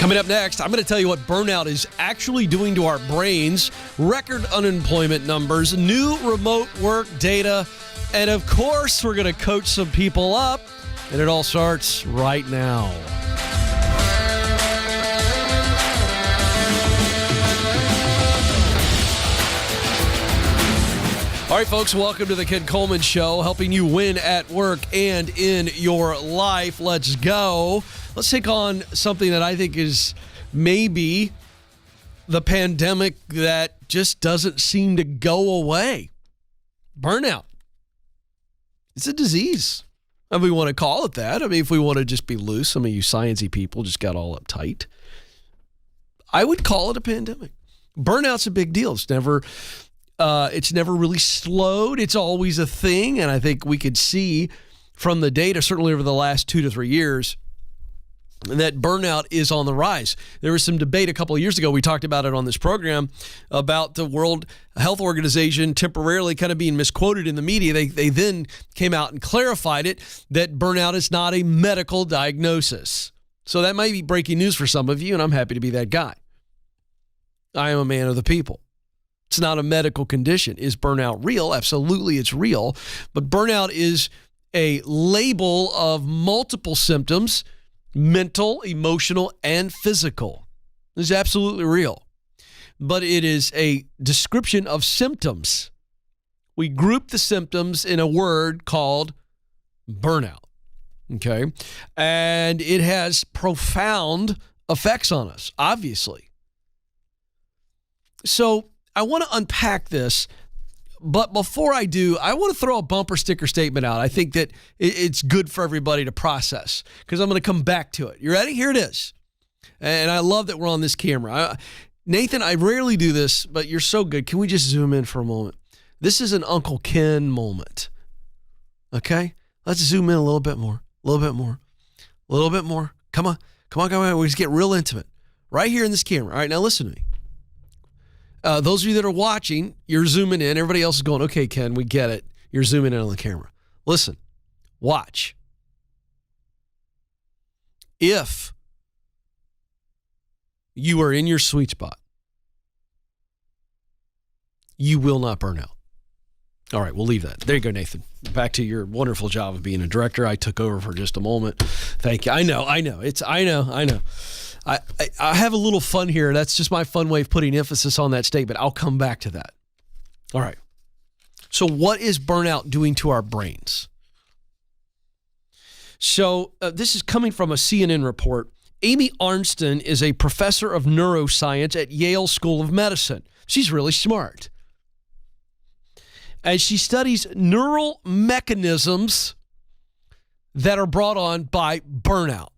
Coming up next, I'm going to tell you what burnout is actually doing to our brains, record unemployment numbers, new remote work data, and of course, we're going to coach some people up, and it all starts right now. All right, folks, welcome to the Ken Coleman Show, helping you win at work and in your life. Let's go. Let's take on something that I think is maybe the pandemic that just doesn't seem to go away. Burnout. It's a disease. If we want to call it that. I mean, if we want to just be loose, some of you sciencey people just got all uptight. I would call it a pandemic. Burnout's a big deal. It's never really slowed. It's always a thing. And I think we could see from the data, certainly over the last 2 to 3 years, that burnout is on the rise. There was some debate a couple of years ago. We talked about it on this program about the World Health Organization temporarily kind of being misquoted in the media. They then came out and clarified it that burnout is not a medical diagnosis. So that might be breaking news for some of you, and I'm happy to be that guy. I am a man of the people. It's not a medical condition. Is burnout real? Absolutely, it's real. But burnout is a label of multiple symptoms, mental, emotional, and physical. It's absolutely real. But it is a description of symptoms. We group the symptoms in a word called burnout. Okay? And it has profound effects on us, obviously. So I want to unpack this, but before I do, I want to throw a bumper sticker statement out. I think that it's good for everybody to process because I'm going to come back to it. You ready? Here it is. And I love that we're on this camera. Nathan, I rarely do this, but you're so good. Can we just zoom in for a moment? This is an Uncle Ken moment. Okay? Let's zoom in a little bit more. A little bit more. A little bit more. Come on. We just get real intimate. Right here in this camera. All right, now listen to me. Those of you that are watching, you're zooming in. Everybody else is going, okay, Ken, we get it. You're zooming in on the camera. Listen, watch. If you are in your sweet spot, you will not burn out. All right, we'll leave that. There you go, Nathan. Back to your wonderful job of being a director. I took over for just a moment. Thank you. I know. I know. I have a little fun here. That's just my fun way of putting emphasis on that statement. I'll come back to that. All right. So what is burnout doing to our brains? So this is coming from a CNN report. Amy Arnsten is a professor of neuroscience at Yale School of Medicine. She's really smart. And she studies neural mechanisms that are brought on by burnout.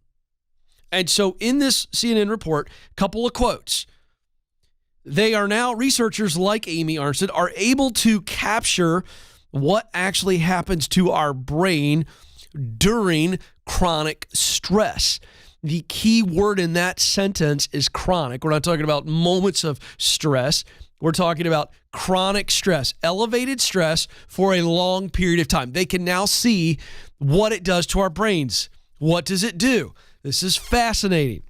And so in this CNN report, a couple of quotes. They are now, researchers like Amy Arnsten are able to capture what actually happens to our brain during chronic stress. The key word in that sentence is chronic. We're not talking about moments of stress. We're talking about chronic stress, elevated stress for a long period of time. They can now see what it does to our brains. What does it do? This is fascinating.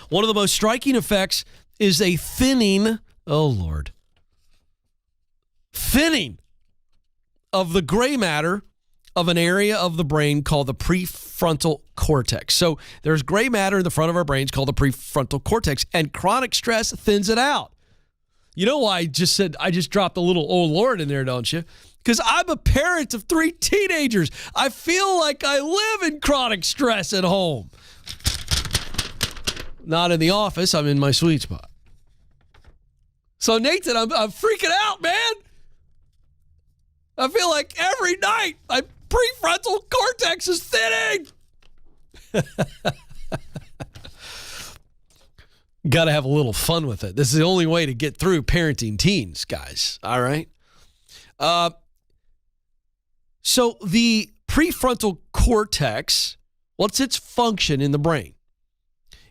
One of the most striking effects is a thinning of the gray matter of an area of the brain called the prefrontal cortex. So there's gray matter in the front of our brains called the prefrontal cortex, and chronic stress thins it out. You know why I just dropped a little oh Lord in there, don't you? Because I'm a parent of 3 teenagers. I feel like I live in chronic stress at home. Not in the office. I'm in my sweet spot. So, Nathan, I'm freaking out, man. I feel like every night my prefrontal cortex is thinning. Got to have a little fun with it. This is the only way to get through parenting teens, guys. All right? So the prefrontal cortex, what's its function in the brain?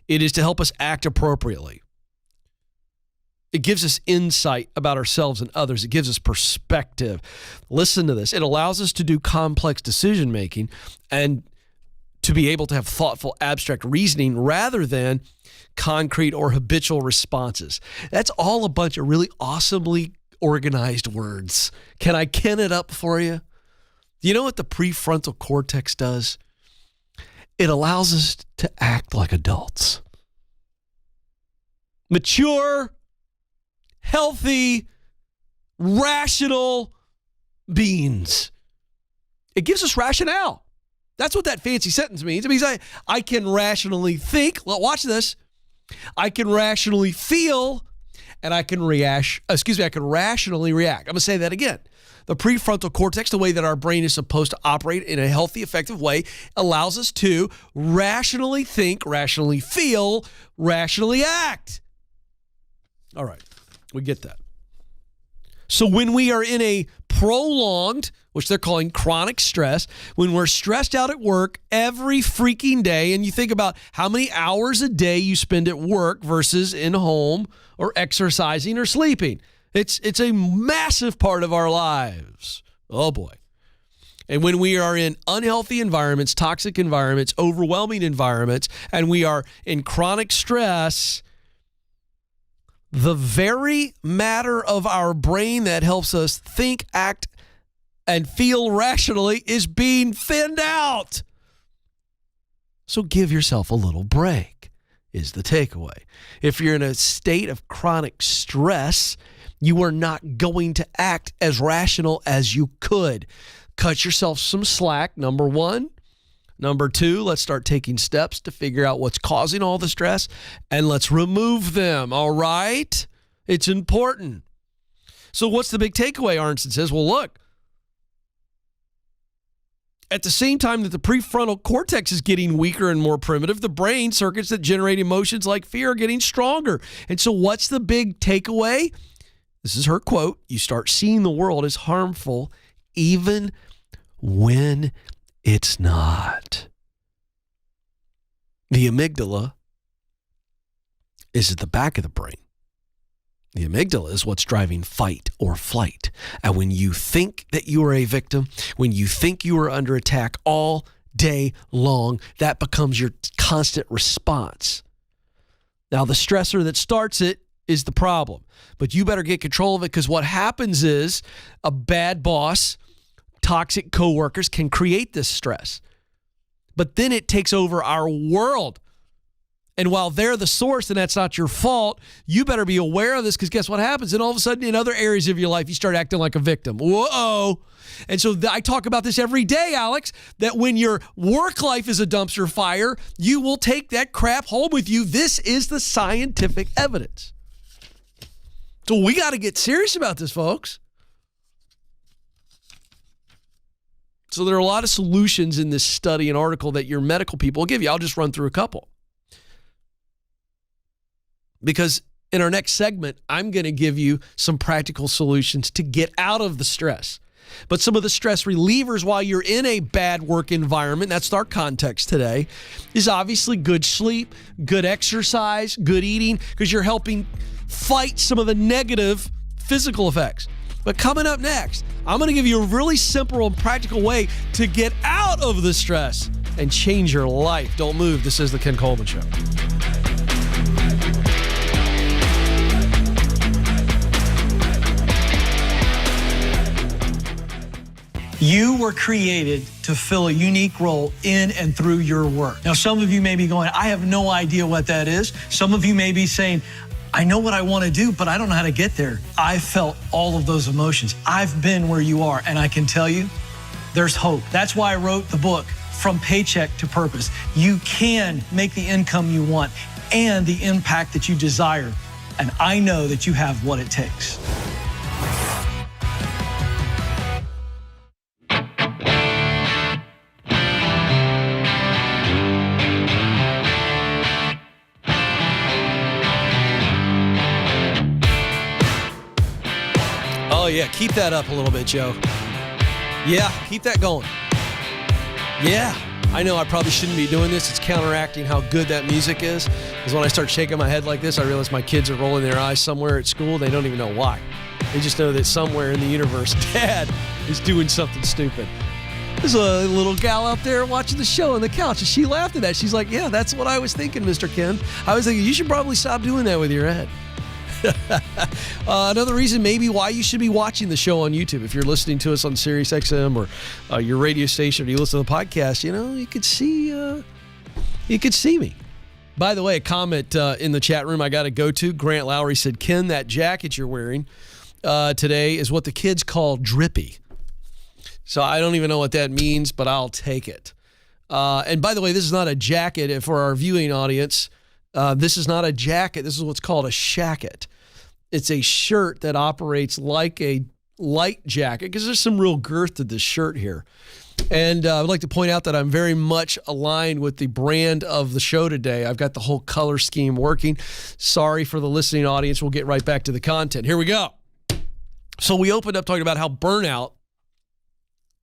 It is to help us act appropriately. It gives us insight about ourselves and others. It gives us perspective. Listen to this. It allows us to do complex decision-making and to be able to have thoughtful, abstract reasoning rather than concrete or habitual responses. That's all a bunch of really awesomely organized words. Can I ken it up for you? You know what the prefrontal cortex does? It allows us to act like adults. Mature, healthy, rational beings. It gives us rationale. That's what that fancy sentence means. It means I can rationally think. Well, watch this. I can rationally feel, and I can rationally react. I'm going to say that again. The prefrontal cortex, the way that our brain is supposed to operate in a healthy, effective way, allows us to rationally think, rationally feel, rationally act. All right, we get that. So when we are in a prolonged, which they're calling chronic stress, when we're stressed out at work every freaking day, and you think about how many hours a day you spend at work versus in home or exercising or sleeping, it's a massive part of our lives. Oh boy. And when we are in unhealthy environments, toxic environments, overwhelming environments, and we are in chronic stress, the very matter of our brain that helps us think, act, and feel rationally is being thinned out. So give yourself a little break, is the takeaway. If you're in a state of chronic stress, you are not going to act as rational as you could. Cut yourself some slack, number one. Number two, let's start taking steps to figure out what's causing all the stress, and let's remove them, all right? It's important. So what's the big takeaway? Arnson says, well, look, at the same time that the prefrontal cortex is getting weaker and more primitive, the brain circuits that generate emotions like fear are getting stronger. And so what's the big takeaway? This is her quote. You start seeing the world as harmful even when it's not. The amygdala is at the back of the brain. The amygdala is what's driving fight or flight. And when you think that you are a victim, when you think you are under attack all day long, that becomes your constant response. Now, the stressor that starts it is the problem. But you better get control of it, because what happens is a bad boss, toxic coworkers can create this stress. But then it takes over our world. And while they're the source and that's not your fault, you better be aware of this, because guess what happens? And all of a sudden in other areas of your life, you start acting like a victim. Whoa. And so I talk about this every day, Alex, that when your work life is a dumpster fire, you will take that crap home with you. This is the scientific evidence. So we got to get serious about this, folks. So there are a lot of solutions in this study and article that your medical people will give you. I'll just run through a couple. Because in our next segment, I'm going to give you some practical solutions to get out of the stress. But some of the stress relievers while you're in a bad work environment, that's our context today, is obviously good sleep, good exercise, good eating, because you're helping fight some of the negative physical effects. But coming up next, I'm going to give you a really simple and practical way to get out of the stress and change your life. Don't move. This is the Ken Coleman Show. You were created to fill a unique role in and through your work. Now, some of you may be going, I have no idea what that is. Some of you may be saying, I know what I want to do, but I don't know how to get there. I felt all of those emotions. I've been where you are, and I can tell you, there's hope. That's why I wrote the book, From Paycheck to Purpose. You can make the income you want and the impact that you desire. And I know that you have what it takes. Oh, yeah. Keep that up a little bit, Joe. Yeah, keep that going. Yeah. I know I probably shouldn't be doing this. It's counteracting how good that music is. Because when I start shaking my head like this, I realize my kids are rolling their eyes somewhere at school. They don't even know why. They just know that somewhere in the universe, Dad is doing something stupid. There's a little gal out there watching the show on the couch, and she laughed at that. She's like, yeah, that's what I was thinking, Mr. Ken. I was thinking you should probably stop doing that with your head. Another reason maybe why you should be watching the show on YouTube. If you're listening to us on Sirius XM or your radio station, or you listen to the podcast, you could see me. By the way, a comment in the chat room I got to go to. Grant Lowry said, Ken, that jacket you're wearing today is what the kids call drippy. So I don't even know what that means, but I'll take it. And by the way, this is not a jacket for our viewing audience. This is not a jacket. This is what's called a shacket. It's a shirt that operates like a light jacket because there's some real girth to this shirt here. And I would like to point out that I'm very much aligned with the brand of the show today. I've got the whole color scheme working. Sorry for the listening audience. We'll get right back to the content. Here we go. So we opened up talking about how burnout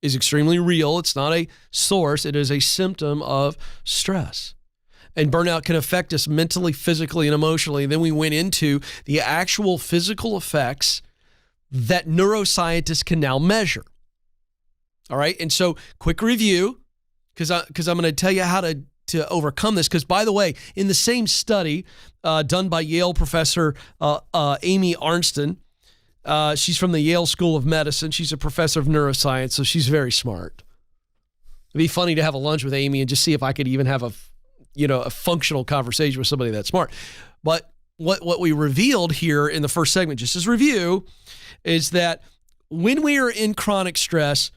is extremely real. It's not a source. It is a symptom of stress. And burnout can affect us mentally, physically, and emotionally. And then we went into the actual physical effects that neuroscientists can now measure. All right. And so quick review, because I'm going to tell you how to overcome this. Because by the way, in the same study done by Yale professor Amy Arnsten, she's from the Yale School of Medicine. She's a professor of neuroscience, so she's very smart. It'd be funny to have a lunch with Amy and just see if I could even have a functional conversation with somebody that smart. But what we revealed here in the first segment, just as review, is that when we are in chronic stress,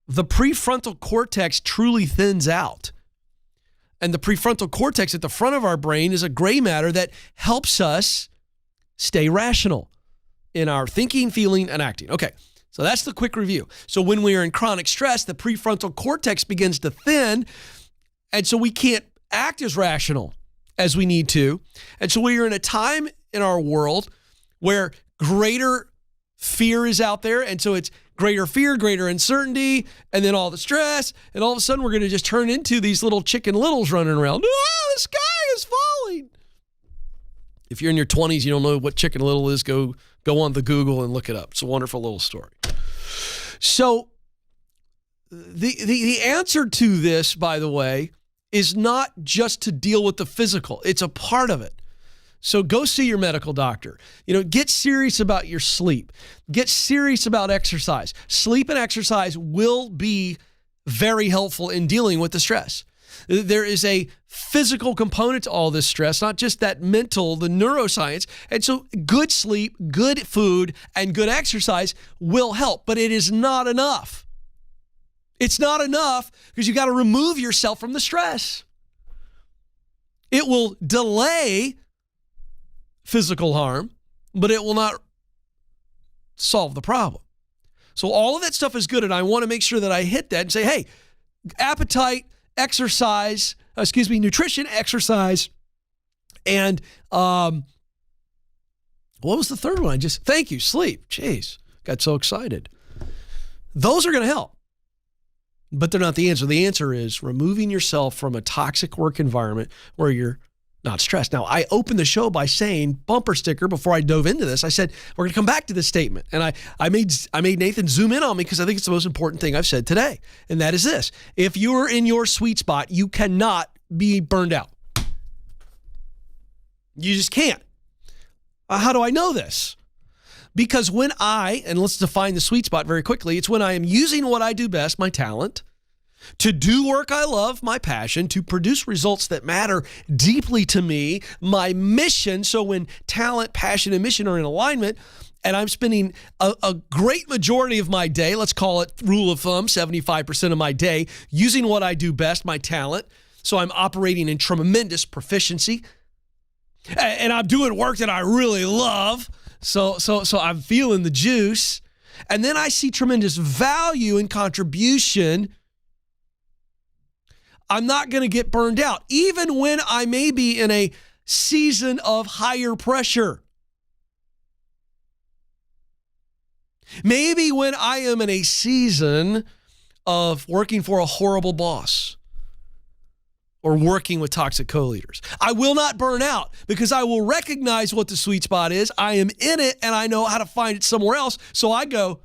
the prefrontal cortex truly thins out. And the prefrontal cortex at the front of our brain is a gray matter that helps us stay rational in our thinking, feeling, and acting. Okay, so that's the quick review. So when we are in chronic stress, the prefrontal cortex begins to thin, and so we can't act as rational as we need to. And so we are in a time in our world where greater fear is out there, and so it's greater fear, greater uncertainty, and then all the stress, and all of a sudden we're going to just turn into these little Chicken Littles running around. The sky is falling. If you're in your 20s, you don't know what Chicken Little is, go on the Google and look it up. It's a wonderful little story. So the answer to this, by the way, is not just to deal with the physical. It's a part of it. So go see your medical doctor. Get serious about your sleep. Get serious about exercise. Sleep and exercise will be very helpful in dealing with the stress. There is a physical component to all this stress, not just that mental, the neuroscience. And so good sleep, good food, and good exercise will help, but it is not enough. It's not enough because you got to remove yourself from the stress. It will delay physical harm, but it will not solve the problem. So all of that stuff is good, and I want to make sure that I hit that and say, hey, appetite, nutrition, exercise, and what was the third one? Thank you, sleep. Jeez, got so excited. Those are going to help, but they're not the answer. The answer is removing yourself from a toxic work environment where you're not stressed. Now, I opened the show by saying, bumper sticker, before I dove into this, I said, we're going to come back to this statement. And I made Nathan zoom in on me because I think it's the most important thing I've said today. And that is this. If you're in your sweet spot, you cannot be burned out. You just can't. How do I know this? Because and let's define the sweet spot very quickly, it's when I am using what I do best, my talent, to do work I love, my passion, to produce results that matter deeply to me, my mission. So when talent, passion, and mission are in alignment, and I'm spending a great majority of my day, let's call it rule of thumb, 75% of my day, using what I do best, my talent. So I'm operating in tremendous proficiency, and I'm doing work that I really love. So I'm feeling the juice. And then I see tremendous value and contribution. I'm not going to get burned out, even when I may be in a season of higher pressure. Maybe when I am in a season of working for a horrible boss or working with toxic co-leaders. I will not burn out because I will recognize what the sweet spot is. I am in it and I know how to find it somewhere else. So I go,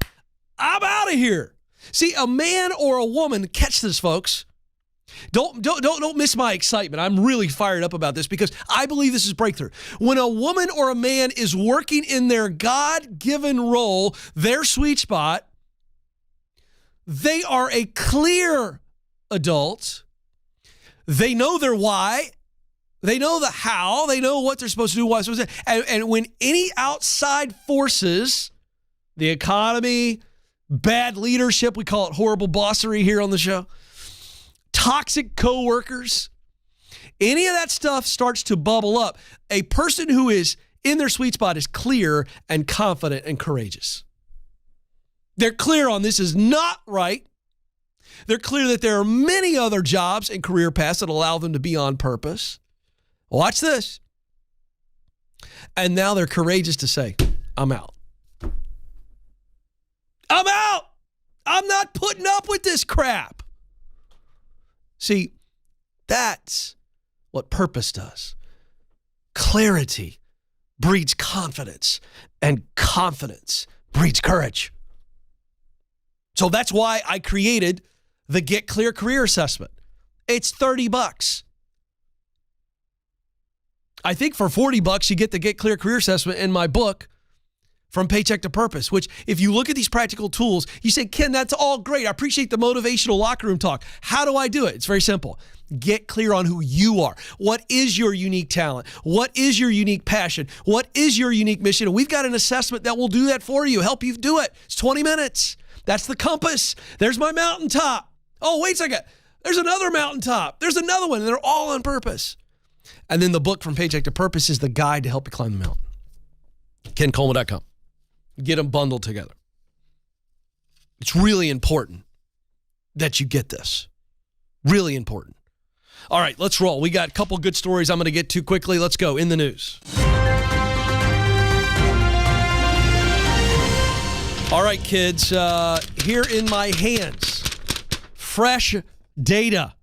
I'm out of here. See, a man or a woman, catch this, folks. Don't miss my excitement. I'm really fired up about this because I believe this is breakthrough. When a woman or a man is working in their God-given role, their sweet spot, they are a clear adult. They know their why. They know the how. They know what they're supposed to do, what they're supposed to do. And when any outside forces, the economy, bad leadership, we call it horrible bossery here on the show, toxic coworkers, any of that stuff starts to bubble up. A person who is in their sweet spot is clear and confident and courageous. They're clear on this is not right. They're clear that there are many other jobs and career paths that allow them to be on purpose. Watch this. And now they're courageous to say, I'm out. I'm out. I'm not putting up with this crap. See, that's what purpose does. Clarity breeds confidence, and confidence breeds courage. So that's why I created the Get Clear Career Assessment. It's $30. I think for $40, you get the Get Clear Career Assessment in my book, From Paycheck to Purpose, which if you look at these practical tools, you say, Ken, that's all great. I appreciate the motivational locker room talk. How do I do it? It's very simple. Get clear on who you are. What is your unique talent? What is your unique passion? What is your unique mission? And we've got an assessment that will do that for you, help you do it. It's 20 minutes. That's the compass. There's my mountaintop. Oh, wait a second. There's another mountaintop. There's another one. And they're all on purpose. And then the book From Paycheck to Purpose is the guide to help you climb the mountain. KenColeman.com. Get them bundled together. It's really important that you get this. Really important. All right, let's roll. We got a couple good stories I'm going to get to quickly. Let's go. In the news. All right, kids. Here in my hands, fresh data.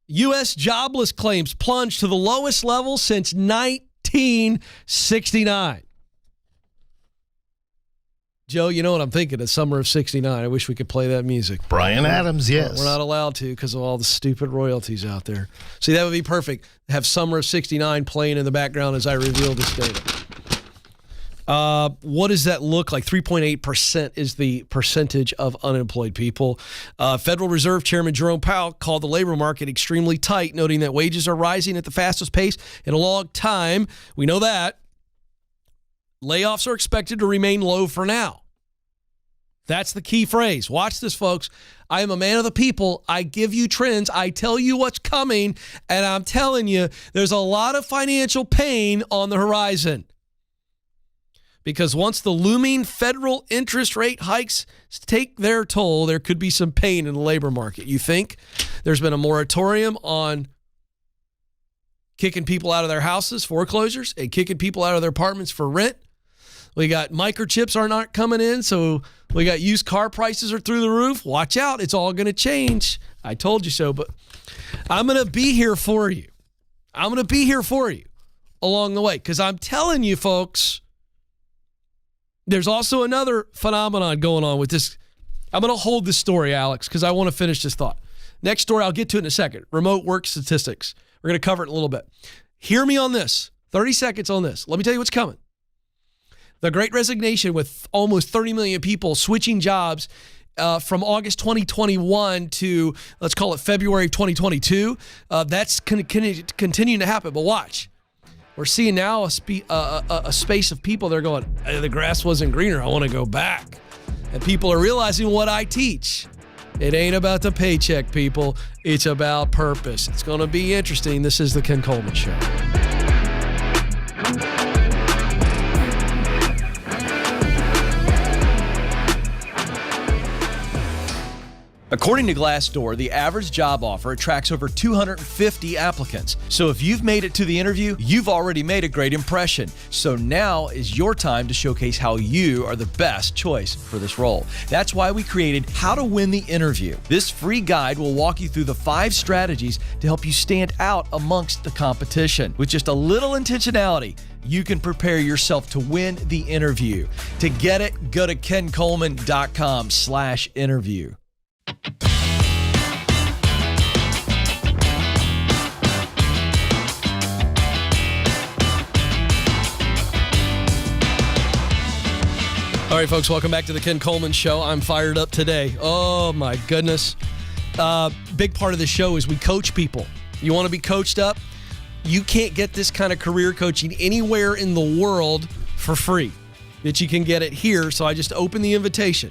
U.S. jobless claims plunged to the lowest level since 1969. Joe, you know what I'm thinking? It's summer of 69. I wish we could play that music. Bryan Adams, yes. We're not allowed to because of all the stupid royalties out there. See, that would be perfect. Have summer of 69 playing in the background as I reveal this data. What does that look like? 3.8% is the percentage of unemployed people. Federal Reserve Chairman Jerome Powell called the labor market extremely tight, noting that wages are rising at the fastest pace in a long time. We know that. Layoffs are expected to remain low for now. That's the key phrase. Watch this, folks. I am a man of the people. I give you trends. I tell you what's coming, and I'm telling you, there's a lot of financial pain on the horizon. Because once the looming federal interest rate hikes take their toll, there could be some pain in the labor market. You think there's been a moratorium on kicking people out of their houses, foreclosures, and kicking people out of their apartments for rent? We got microchips aren't coming in, so we got used car prices are through the roof. Watch out. It's all going to change. I told you so, but I'm going to be here for you. I'm going to be here for you along the way because I'm telling you, folks, there's also another phenomenon going on with this. I'm going to hold this story, Alex, because I want to finish this thought. Next story, I'll get to it in a second. Remote work statistics. We're going to cover it in a little bit. Hear me on this. 30 seconds on this. Let me tell you what's coming. The Great Resignation with almost 30 million people switching jobs from August 2021 to, let's call it February 2022. That's continuing to happen. But watch. We're seeing now a space of people that are going, the grass wasn't greener. I want to go back. And people are realizing what I teach. It ain't about the paycheck, people. It's about purpose. It's going to be interesting. This is the Ken Coleman Show. According to Glassdoor, the average job offer attracts over 250 applicants. So if you've made it to the interview, you've already made a great impression. So now is your time to showcase how you are the best choice for this role. That's why we created How to Win the Interview. This free guide will walk you through the 5 strategies to help you stand out amongst the competition. With just a little intentionality, you can prepare yourself to win the interview. To get it, go to kencoleman.com/interview. All right, folks, welcome back to the Ken Coleman Show. I'm fired up today. Oh, my goodness. Big part of the show is we coach people. You want to be coached up? You can't get this kind of career coaching anywhere in the world for free that you can get it here. So I just opened the invitation.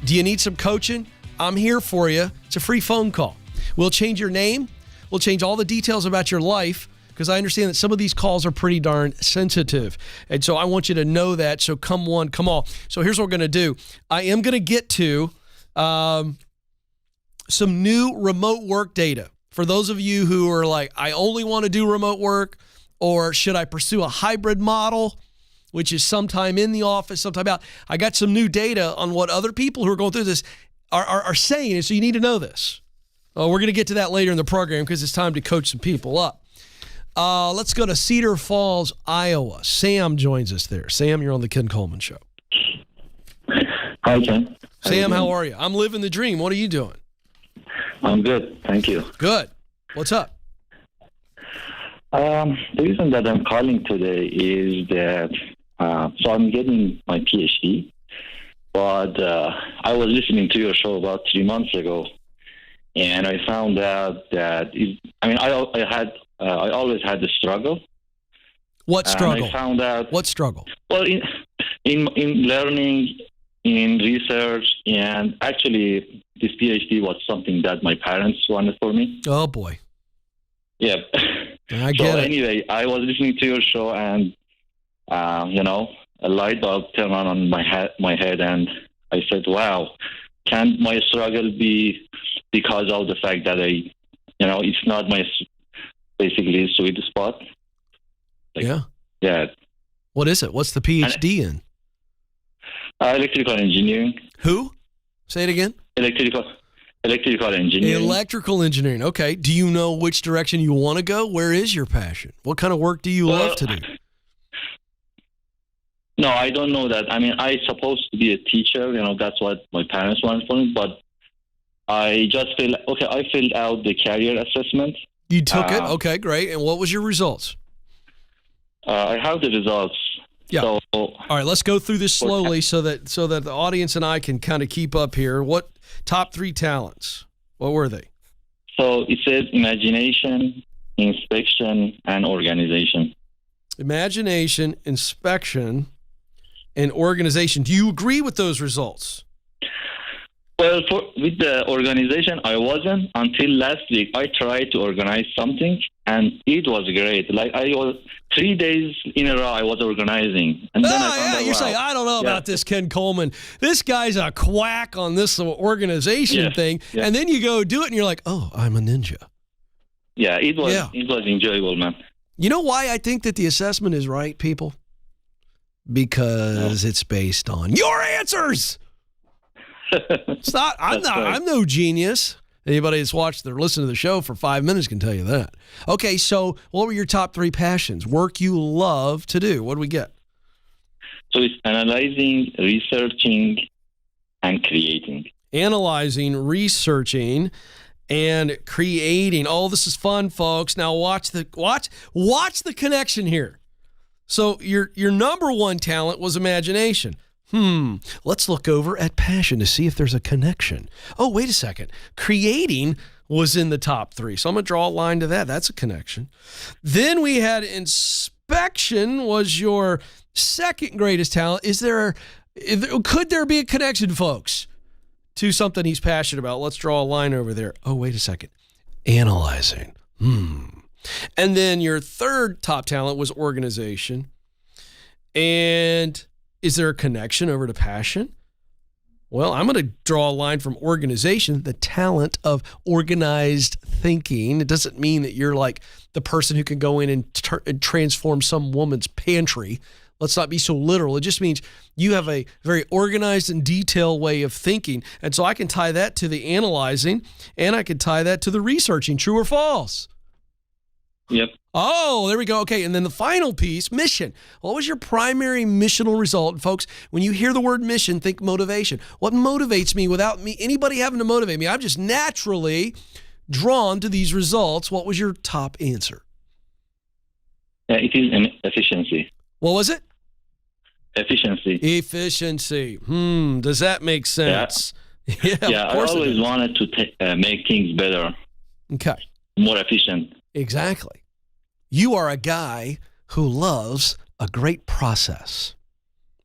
Do you need some coaching? I'm here for you. It's a free phone call. We'll change your name. We'll change all the details about your life, because I understand that some of these calls are pretty darn sensitive. And so I want you to know that. So come one, come all. So here's what we're going to do. I am going to get to some new remote work data. For those of you who are like, I only want to do remote work, or should I pursue a hybrid model, which is sometime in the office, sometime out. I got some new data on what other people who are going through this are saying. And so you need to know this. We're going to get to that later in the program because it's time to coach some people up. Let's go to Cedar Falls, Iowa. Sam joins us there. Sam, you're on the Ken Coleman Show. Hi, Ken. Sam, how are you? I'm living the dream. What are you doing? I'm good. Thank you. Good. What's up? The reason that I'm calling today is that, so I'm getting my PhD, but I was listening to your show about 3 months ago, and I found out that, I always had the struggle. What struggle? I found out. What struggle? Well, in learning, in research, and actually this PhD was something that my parents wanted for me. Oh, boy. Yeah. I get it. Anyway, I was listening to your show, and, a light bulb turned on my head, and I said, wow, can my struggle be because of the fact that it's not my basically sweet spot? Yeah. Yeah. What is it? What's the PhD in? Electrical engineering. Who? Say it again. Electrical engineering. Electrical engineering. Okay. Do you know which direction you want to go? Where is your passion? What kind of work do you love to do? No, I don't know that. I supposed to be a teacher. That's what my parents wanted for me. But I just I filled out the career assessment. You took it? Okay, great. And what was your results? I have the results. Yeah. So, all right, let's go through this slowly so that the audience and I can kind of keep up here. What top 3 talents? What were they? So it says imagination, inspection, and organization. Imagination, inspection, and organization. Do you agree with those results? Well, with the organization, I wasn't until last week. I tried to organize something, and it was great. Like I was 3 days in a row, I was organizing, and then I found out. You're saying I don't know about this Ken Coleman. This guy's a quack on this organization thing, and then you go do it, and you're like, oh, I'm a ninja. Yeah, it was enjoyable, man. You know why I think that the assessment is right, people? Because it's based on your answers. It's not. I'm no genius. Anybody that's watched or listened to the show for 5 minutes can tell you that. Okay, so what were your top 3 passions? Work you love to do. What do we get? So it's analyzing, researching, and creating. Analyzing, researching, and creating. Oh, this is fun, folks. Now watch the connection here. So your number 1 talent was imagination. Let's look over at passion to see if there's a connection. Oh, wait a second. Creating was in the top 3. So I'm going to draw a line to that. That's a connection. Then we had inspection was your second greatest talent. Could there be a connection, folks, to something he's passionate about? Let's draw a line over there. Oh, wait a second. Analyzing. And then your third top talent was organization. And is there a connection over to passion? Well, I'm going to draw a line from organization, the talent of organized thinking. It doesn't mean that you're like the person who can go in and transform some woman's pantry. Let's not be so literal. It just means you have a very organized and detailed way of thinking. And so I can tie that to the analyzing, and I can tie that to the researching. True or false? Yep. Oh, there we go. Okay, and then the final piece, mission. What was your primary missional result? And folks, when you hear the word mission, think motivation. What motivates me without anybody having to motivate me? I'm just naturally drawn to these results. What was your top answer? It is an efficiency. What was it? Efficiency. Efficiency. Does that make sense? Yeah, Yeah, I always wanted to make things better. Okay. More efficient. Exactly. You are a guy who loves a great process.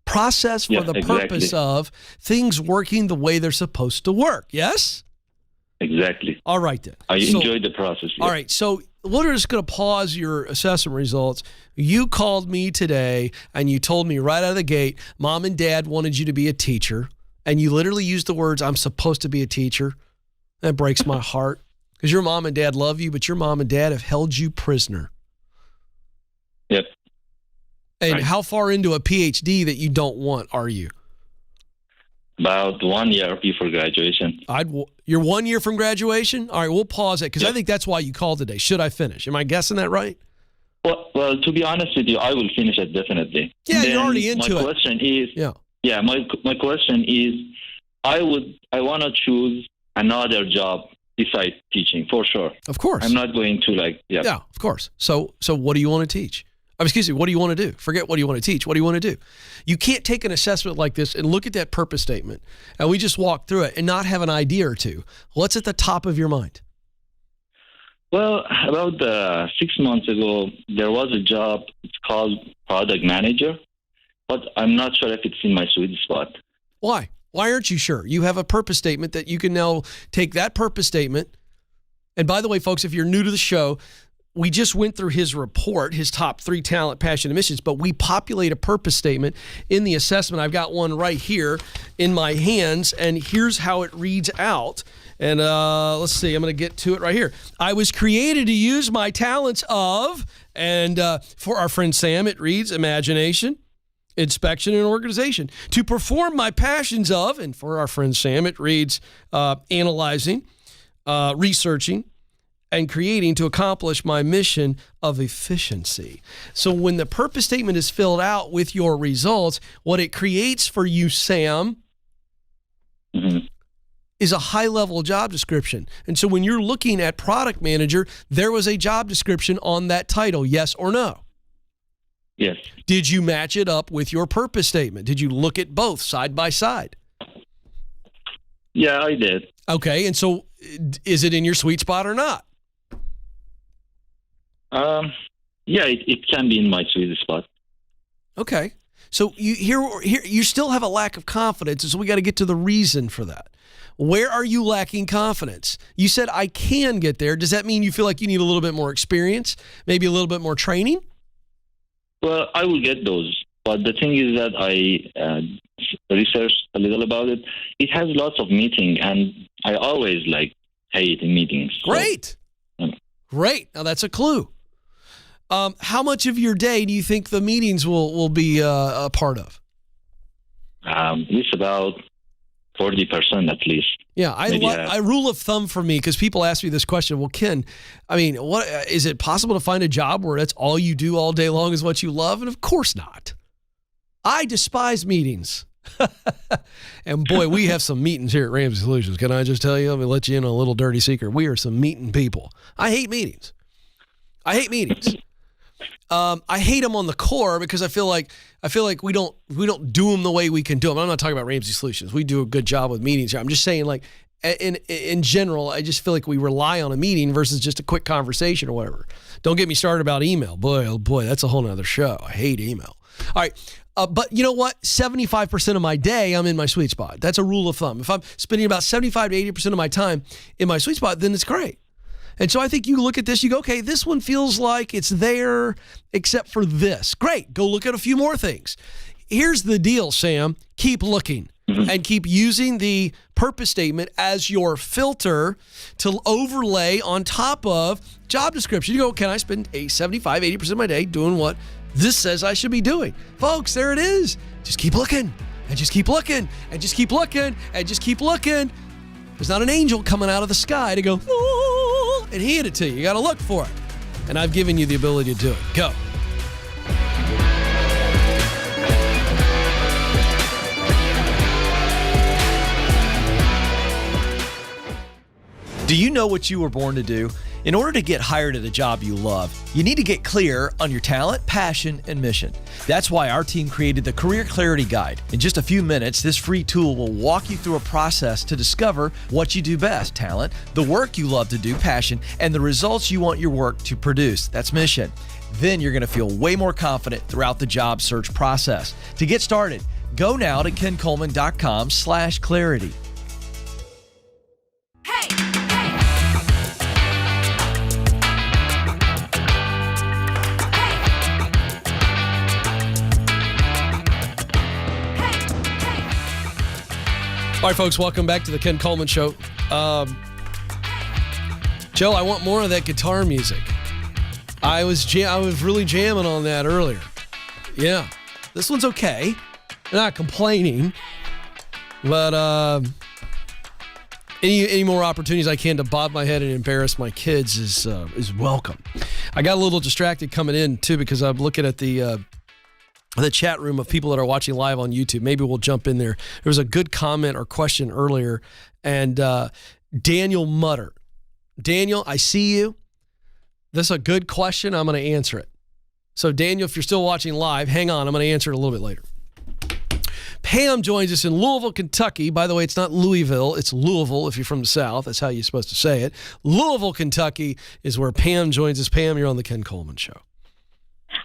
Process for the purpose of things working the way they're supposed to work. Yes? Exactly. All right, then. I enjoyed the process. Yeah. All right. So we're just going to pause your assessment results. You called me today and you told me right out of the gate, Mom and Dad wanted you to be a teacher. And you literally used the words, I'm supposed to be a teacher. That breaks my heart because your mom and dad love you, but your mom and dad have held you prisoner. Yep. And right. How far into a PhD that you don't want are you? About 1 year before graduation. You're 1 year from graduation? All right, we'll pause it because I think that's why you called today. Should I finish? Am I guessing that right? Well, to be honest with you, I will finish it definitely. Yeah, you're already into my it. Question is, yeah. My question is, I want to choose another job besides teaching for sure. Of course. I'm not going to Yeah, of course. So what do you want to teach? Excuse me, what do you want to do? Forget what do you want to teach. What do you want to do? You can't take an assessment like this and look at that purpose statement, and we just walk through it and not have an idea or two. What's at the top of your mind? Well, about 6 months ago, there was a job. It's called product manager, but I'm not sure if it's in my sweet spot. Why? Why aren't you sure? You have a purpose statement that you can now take that purpose statement. And by the way, folks, if you're new to the show, we just went through his report, his top 3 talent, passion, and missions, but we populate a purpose statement in the assessment. I've got one right here in my hands, and here's how it reads out. And let's see, I'm going to get to it right here. I was created to use my talents of, and for our friend Sam, it reads imagination, inspection, and organization. To perform my passions of, and for our friend Sam, it reads analyzing, researching, and creating to accomplish my mission of efficiency. So when the purpose statement is filled out with your results, what it creates for you, Sam, is a high-level job description. And so when you're looking at product manager, there was a job description on that title, yes or no? Yes. Did you match it up with your purpose statement? Did you look at both side by side? Yeah, I did. Okay, and so is it in your sweet spot or not? Yeah, it can be in my sweet spot. Okay. So you still have a lack of confidence, and so we got to get to the reason for that. Where are you lacking confidence? You said, I can get there. Does that mean you feel like you need a little bit more experience, maybe a little bit more training? Well, I will get those. But the thing is that I researched a little about it. It has lots of meetings, and I always hate meetings. Great. So, Great. Now that's a clue. How much of your day do you think the meetings will be a part of? It's about 40% at least. Yeah, I rule of thumb for me, because people ask me this question. Well, Ken, I mean, what is it possible to find a job where that's all you do all day long is what you love? And of course not. I despise meetings. And boy, we have some meetings here at Ramsey Solutions. Can I just tell you? Let me let you in on a little dirty secret. We are some meeting people. I hate meetings. I hate them on the core because I feel like we don't do them the way we can do them. I'm not talking about Ramsey Solutions. We do a good job with meetings here. I'm just saying, in general, I just feel like we rely on a meeting versus just a quick conversation or whatever. Don't get me started about email. Boy, oh boy, that's a whole nother show. I hate email. All right. But you know what? 75% of my day, I'm in my sweet spot. That's a rule of thumb. If I'm spending about 75 to 80% of my time in my sweet spot, then it's great. And so I think you look at this, you go, okay, this one feels like it's there except for this. Great. Go look at a few more things. Here's the deal, Sam. Keep looking and keep using the purpose statement as your filter to overlay on top of job description. You go, can I spend 75, 80% of my day doing what this says I should be doing? Folks, there it is. Just keep looking and just keep looking and just keep looking and just keep looking. There's not an angel coming out of the sky to go, oh, and hand it to you. You got to look for it. And I've given you the ability to do it. Go. Do you know what you were born to do? In order to get hired at a job you love, you need to get clear on your talent, passion, and mission. That's why our team created the Career Clarity Guide. In just a few minutes, this free tool will walk you through a process to discover what you do best: talent, the work you love to do, passion, and the results you want your work to produce. That's mission. Then you're going to feel way more confident throughout the job search process. To get started, go now to kencoleman.com/clarity. All right, folks, welcome back to the Ken Coleman Show. Joe, I want more of that guitar music. I was really jamming on that earlier. Yeah, this one's okay. I'm not complaining, but any more opportunities I can to bob my head and embarrass my kids is welcome. I got a little distracted coming in too because I'm looking at the chat room of people that are watching live on YouTube. Maybe we'll jump in there. There was a good comment or question earlier, and Daniel Mutter. Daniel, I see you. This is a good question. I'm going to answer it. So, Daniel, if you're still watching live, hang on. I'm going to answer it a little bit later. Pam joins us in Louisville, Kentucky. By the way, it's not Louisville. It's Louisville if you're from the South. That's how you're supposed to say it. Louisville, Kentucky is where Pam joins us. Pam, you're on the Ken Coleman Show.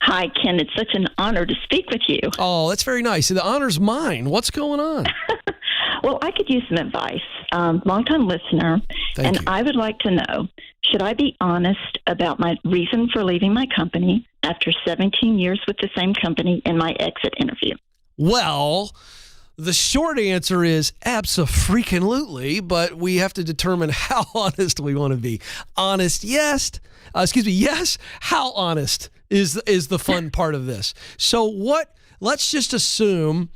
Hi, Ken. It's such an honor to speak with you. Oh, that's very nice. The honor's mine. What's going on? Well, I could use some advice. Long-time listener, Thank you. I would like to know, should I be honest about my reason for leaving my company after 17 years with the same company in my exit interview? Well, the short answer is abso-freaking-lutely, but we have to determine how honest we want to be. Honest, yes. Yes. How honest is the fun part of this? So let's just assume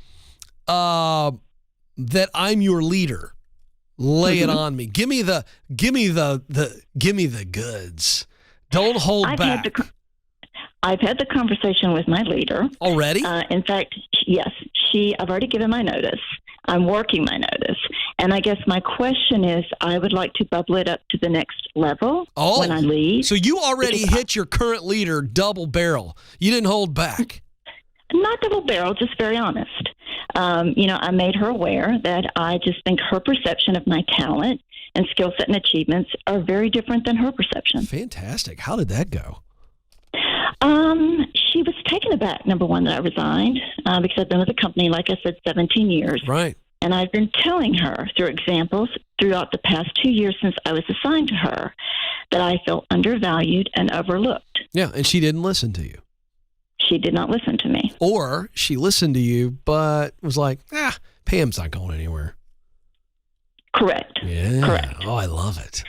that I'm your leader. Lay it on me. Give me the goods. Don't hold back. I've had the conversation with my leader already. In fact, yes, I've already given my notice. I'm working my notice, and I guess my question is, I would like to bubble it up to the next level when I leave. So you already hit your current leader double barrel. You didn't hold back. Not double barrel, just very honest. I made her aware that I just think her perception of my talent and skill set and achievements are very different than her perception. Fantastic. How did that go? She was taken aback, number one, that I resigned because I've been with the company, like I said, 17 years. Right. And I've been telling her through examples throughout the past 2 years since I was assigned to her that I felt undervalued and overlooked. Yeah, and she didn't listen to you. She did not listen to me. Or she listened to you, but was like, Pam's not going anywhere. Correct. Yeah. Correct. Oh, I love it.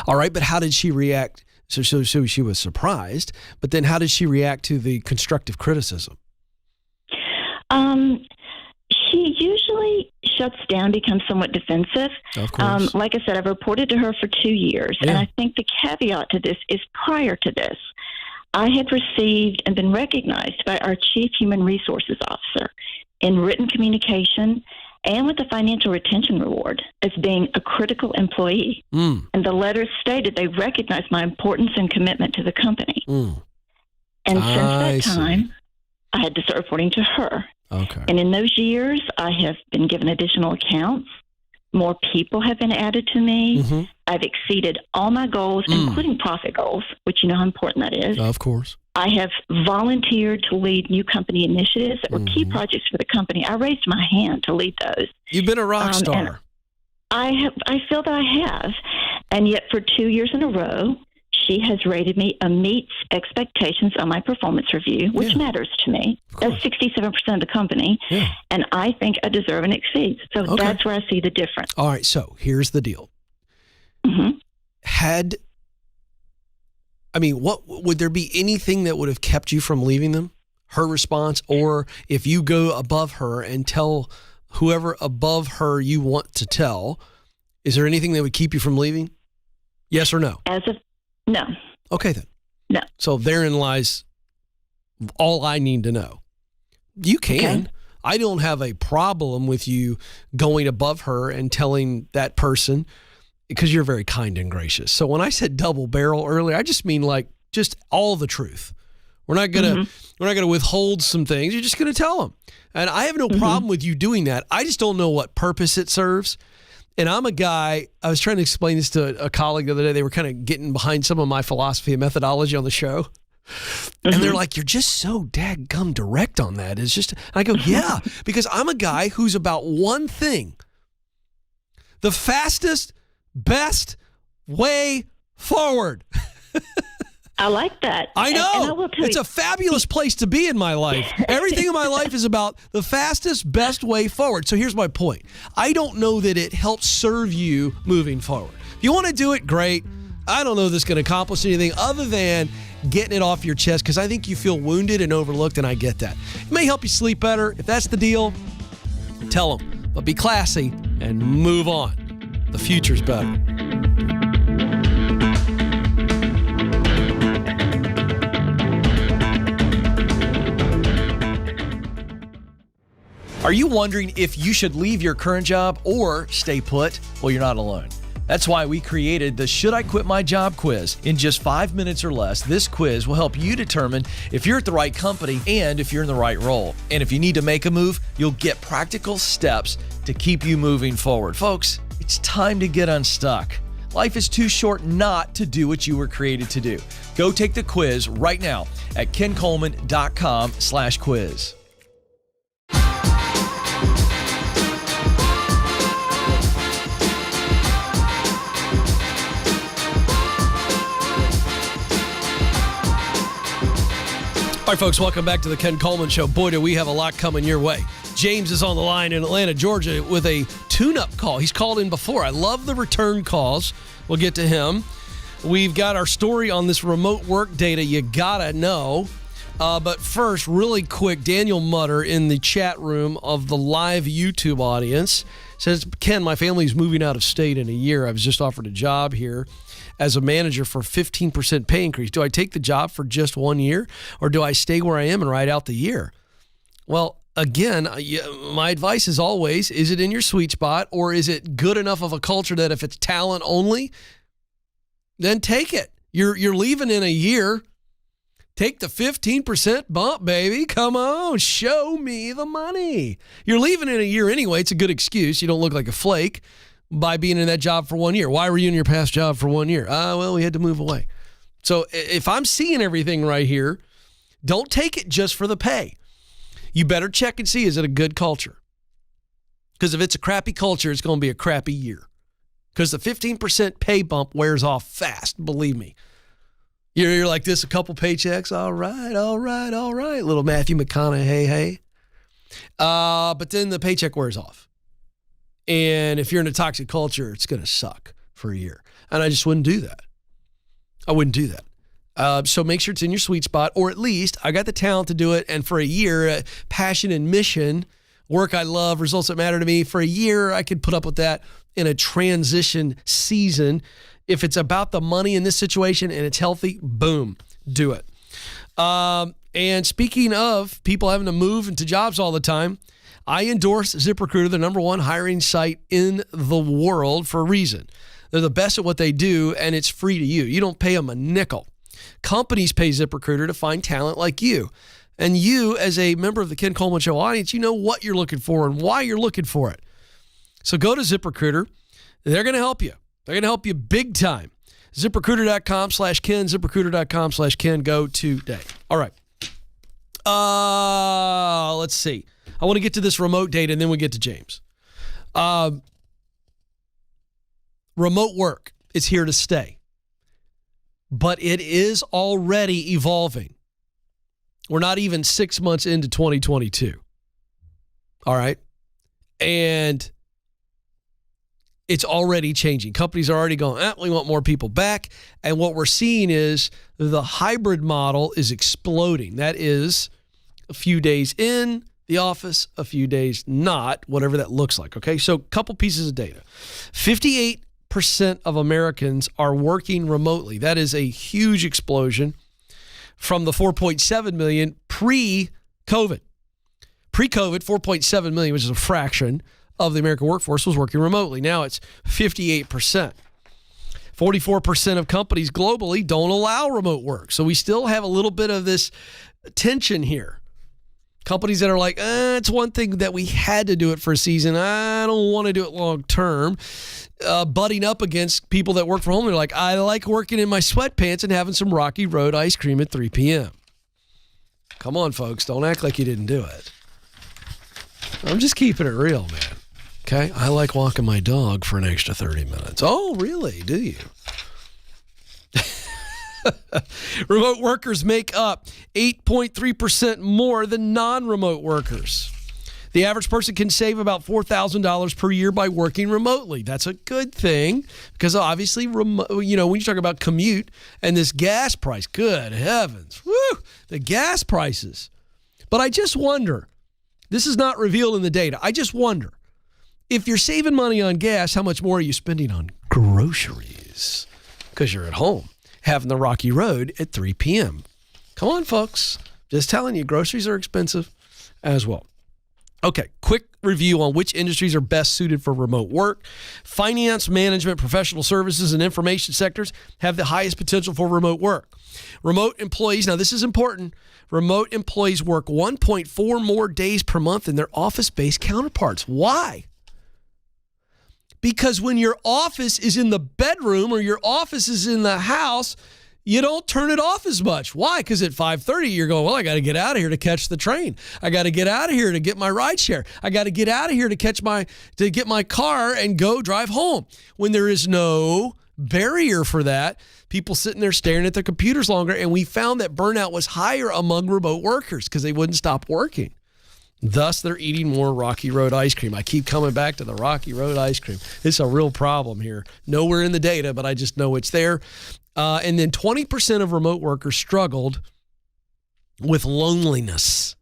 All right, but how did she react? So she was surprised, but then how did she react to the constructive criticism? She usually shuts down, becomes somewhat defensive. Of course. Like I said, I've reported to her for 2 years, and I think the caveat to this is prior to this, I had received and been recognized by our Chief Human Resources Officer in written communication and with the financial retention reward as being a critical employee. And the letters stated they recognized my importance and commitment to the company. And since that time, I had to start reporting to her. Okay. And in those years, I have been given additional accounts. More people have been added to me. Mm-hmm. I've exceeded all my goals, including profit goals, which you know how important that is. Of course. I have volunteered to lead new company initiatives that were key projects for the company. I raised my hand to lead those. You've been a rock star. I feel that I have. And yet for 2 years in a row, she has rated me a meets expectations on my performance review, which matters to me. That's 67% of the company. Yeah. And I think I deserve and exceed. So that's where I see the difference. All right. So here's the deal. What would there be anything that would have kept you from leaving them? Her response, or if you go above her and tell whoever above her you want to tell, is there anything that would keep you from leaving? Yes or no? No. Okay, then. No. So therein lies all I need to know. You can. Okay. I don't have a problem with you going above her and telling that person because you're very kind and gracious. So when I said double barrel earlier, I just mean like just all the truth. We're not gonna withhold some things. You're just gonna tell them. And I have no problem with you doing that. I just don't know what purpose it serves. And I'm a guy, I was trying to explain this to a colleague the other day. They were kind of getting behind some of my philosophy and methodology on the show. And they're like, you're just so dadgum direct on that. It's just, I go, yeah, because I'm a guy who's about one thing. The fastest, best way forward. I like that. I know. And I will tell it's you, a fabulous place to be in my life. Everything in my life is about the fastest, best way forward. So here's my point. I don't know that it helps serve you moving forward. If you want to do it, great. I don't know if this is going to accomplish anything other than getting it off your chest, because I think you feel wounded and overlooked, and I get that. It may help you sleep better. If that's the deal, tell them. But be classy and move on. The future's better. Are you wondering if you should leave your current job or stay put? Well, you're not alone. That's why we created the Should I Quit My Job quiz. In just 5 minutes or less, this quiz will help you determine if you're at the right company and if you're in the right role. And if you need to make a move, you'll get practical steps to keep you moving forward. Folks, it's time to get unstuck. Life is too short not to do what you were created to do. Go take the quiz right now at kencoleman.com/quiz. All right, folks, welcome back to the Ken Coleman Show. Boy, do we have a lot coming your way. James is on the line in Atlanta, Georgia, with a tune-up call. He's called in before. I love the return calls. We'll get to him. We've got our story on this remote work data you gotta know. But first, really quick, Daniel Mutter in the chat room of the live YouTube audience says, Ken, my family's moving out of state in a year. I was just offered a job here as a manager for 15% pay increase. Do I take the job for just 1 year, or do I stay where I am and ride out the year? Well, again, my advice is always, is it in your sweet spot, or is it good enough of a culture that if it's talent only, then take it. You're leaving in a year. Take the 15% bump, baby. Come on, show me the money. You're leaving in a year anyway. It's a good excuse. You don't look like a flake by being in that job for 1 year. Why were you in your past job for 1 year? Well, we had to move away. So if I'm seeing everything right here, don't take it just for the pay. You better check and see, is it a good culture? Because if it's a crappy culture, it's going to be a crappy year. Because the 15% pay bump wears off fast, believe me. You're like this, a couple paychecks, all right. Little Matthew McConaughey, hey. But then the paycheck wears off. And if you're in a toxic culture, it's going to suck for a year. And I just wouldn't do that. I wouldn't do that. So make sure it's in your sweet spot, or at least I got the talent to do it. And for a year, passion and mission, work I love, results that matter to me. For a year, I could put up with that in a transition season. If it's about the money in this situation and it's healthy, boom, do it. And speaking of people having to move into jobs all the time, I endorse ZipRecruiter, the #1 hiring site in the world, for a reason. They're the best at what they do, and it's free to you. You don't pay them a nickel. Companies pay ZipRecruiter to find talent like you. And you, as a member of the Ken Coleman Show audience, you know what you're looking for and why you're looking for it. So go to ZipRecruiter. They're going to help you. They're going to help you big time. ZipRecruiter.com/Ken, ZipRecruiter.com/Ken. Go today. All right. Let's see. I want to get to this remote data, and then we get to James. Remote work is here to stay, but it is already evolving. We're not even 6 months into 2022. All right. And it's already changing. Companies are already going, we want more people back. And what we're seeing is the hybrid model is exploding. That is a few days in the office, a few days not, whatever that looks like. Okay, so a couple pieces of data. 58% of Americans are working remotely. That is a huge explosion from the 4.7 million pre-COVID. Pre-COVID, 4.7 million, which is a fraction of the American workforce, was working remotely. Now it's 58%. 44% of companies globally don't allow remote work. So we still have a little bit of this tension here. Companies that are like, it's one thing that we had to do it for a season. I don't want to do it long term. Butting up against people that work from home. They're like, I like working in my sweatpants and having some Rocky Road ice cream at 3 p.m. Come on, folks. Don't act like you didn't do it. I'm just keeping it real, man. Okay? I like walking my dog for an extra 30 minutes. Oh, really? Do you? Remote workers make up 8.3% more than non-remote workers. The average person can save about $4,000 per year by working remotely. That's a good thing because obviously, when you talk about commute and this gas price, good heavens, woo, the gas prices. But I just wonder, this is not revealed in the data. I just wonder, if you're saving money on gas, how much more are you spending on groceries? Because you're at home having the Rocky Road at 3 p.m. Come on, folks. Just telling you, groceries are expensive as well. Okay, quick review on which industries are best suited for remote work. Finance, management, professional services, and information sectors have the highest potential for remote work. Remote employees, now this is important, remote employees work 1.4 more days per month than their office-based counterparts. Why? Because when your office is in the bedroom or your office is in the house, you don't turn it off as much. Why? Because at 5:30, you're going, well, I got to get out of here to catch the train. I got to get out of here to get my ride share. I got to get out of here to get my car and go drive home. When there is no barrier for that, people sitting there staring at their computers longer, and we found that burnout was higher among remote workers because they wouldn't stop working. Thus, they're eating more Rocky Road ice cream. I keep coming back to the Rocky Road ice cream. It's a real problem here. Nowhere in the data, but I just know it's there. And then 20% of remote workers struggled with loneliness.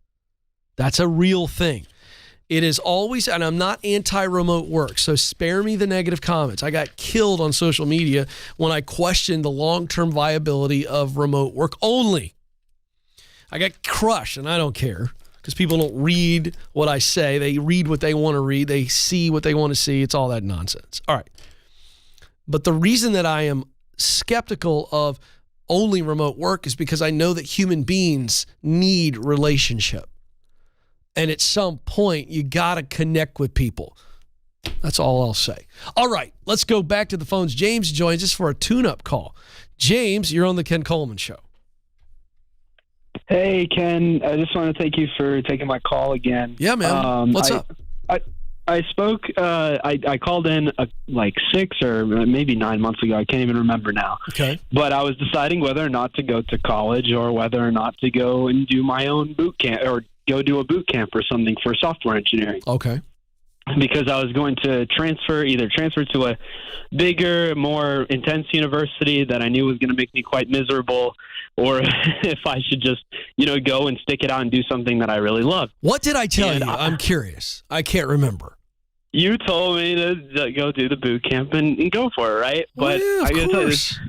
That's a real thing. It is always, and I'm not anti-remote work, so spare me the negative comments. I got killed on social media when I questioned the long-term viability of remote work only. I got crushed, and I don't care. Because people don't read what I say. They read what they want to read. They see what they want to see. It's all that nonsense. All right. But the reason that I am skeptical of only remote work is because I know that human beings need relationship. And at some point, you got to connect with people. That's all I'll say. All right. Let's go back to the phones. James joins us for a tune-up call. James, you're on the Ken Coleman Show. Hey, Ken. I just want to thank you for taking my call again. Yeah, man. What's up? I spoke, I called in like 6 or maybe 9 months ago. I can't even remember now. Okay. But I was deciding whether or not to go to college or whether or not to go and do my own boot camp or go do a boot camp or something for software engineering. Okay. Because I was going to transfer to a bigger, more intense university that I knew was going to make me quite miserable, or if I should just, go and stick it out and do something that I really love. What did I tell you? I'm curious. I can't remember. You told me to go do the boot camp and go for it, right? But yeah, I guess course.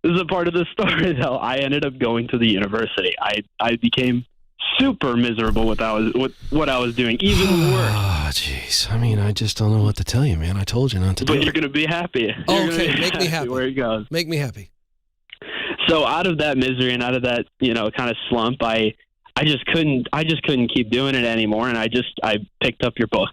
This is a part of the story, though. I ended up going to the university. I became super miserable with what I was doing, even worse. Oh, jeez. I mean, I just don't know what to tell you, man. I told you not to do it. But you're going to be happy. Okay, make me happy. Where it goes. Make me happy. So out of that misery and out of that, kind of slump, I just couldn't keep doing it anymore. And I picked up your book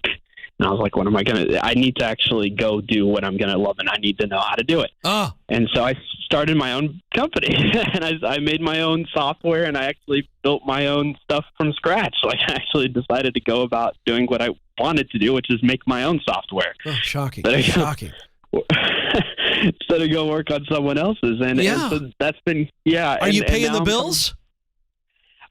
and I was like, what am I going to, I need to actually go do what I'm going to love and I need to know how to do it. Oh. And so I started my own company and I made my own software and I actually built my own stuff from scratch. So I actually decided to go about doing what I wanted to do, which is make my own software. Oh, shocking. Shocking. Instead of go work on someone else's. And so that's been, Are you paying the bills?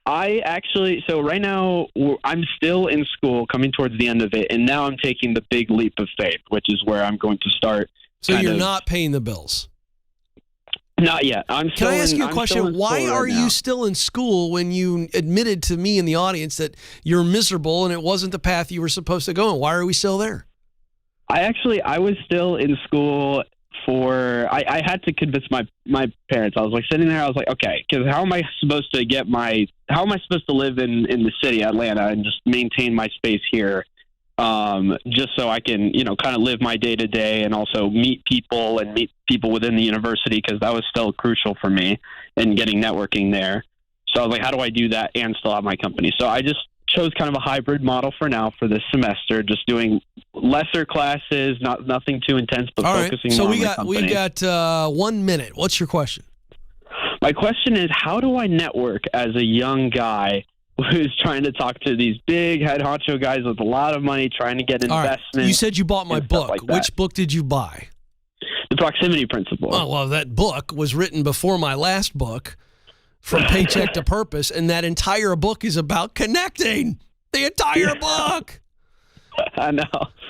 So right now I'm still in school coming towards the end of it. And now I'm taking the big leap of faith, which is where I'm going to start. So you're not paying the bills? Not yet. Can I ask you a question? Why are you still in school when you admitted to me in the audience that you're miserable and it wasn't the path you were supposed to go in? Why are we still there? I was still in school I had to convince my parents. I was like sitting there. I was like, okay, because how am I supposed to live in the city, Atlanta, and just maintain my space here just so I can, kind of live my day to day and also meet people within the university, because that was still crucial for me in getting networking there. So I was like, how do I do that and still have my company? So I just chose kind of a hybrid model for now for this semester, just doing lesser classes, nothing too intense, but all focusing right. So more on my company. we got 1 minute. What's your question? My question is, how do I network as a young guy who's trying to talk to these big head honcho guys with a lot of money, trying to get investments? Right. You said you bought my book. Like Which book did you buy? The Proximity Principle. Oh, well, that book was written before my last book, From Paycheck to Purpose, and that entire book is about connecting. The entire book. I know.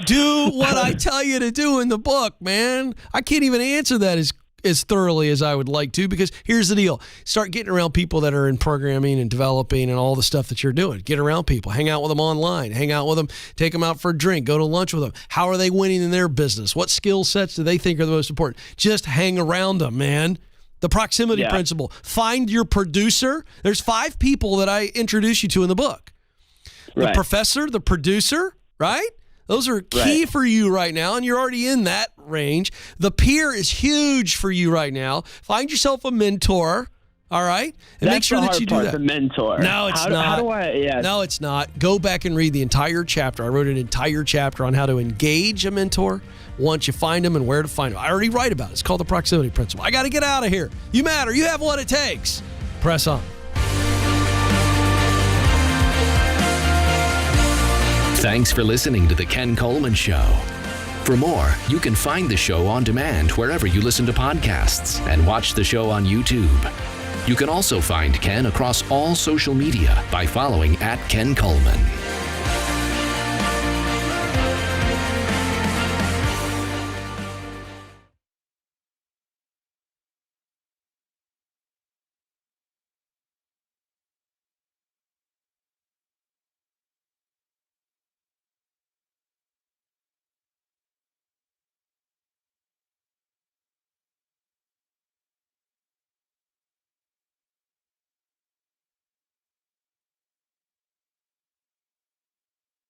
Do what I tell you to do in the book, man. I can't even answer that as thoroughly as I would like to, because here's the deal. Start getting around people that are in programming and developing and all the stuff that you're doing. Get around people. Hang out with them online. Hang out with them. Take them out for a drink. Go to lunch with them. How are they winning in their business? What skill sets do they think are the most important? Just hang around them, man. The proximity principle. Find your producer. There's 5 people that I introduce you to in the book. The professor, the producer, right? Those are key for you right now, and you're already in that range. The peer is huge for you right now. Find yourself a mentor, all right? And make sure that you do that. The mentor. No, it's not. How do I? Yeah. No, it's not. Go back and read the entire chapter. I wrote an entire chapter on how to engage a mentor once you find them and where to find them. I already write about it. It's called the Proximity Principle. I got to get out of here. You matter. You have what it takes. Press on. Thanks for listening to The Ken Coleman Show. For more, you can find the show on demand wherever you listen to podcasts and watch the show on YouTube. You can also find Ken across all social media by following @Ken Coleman.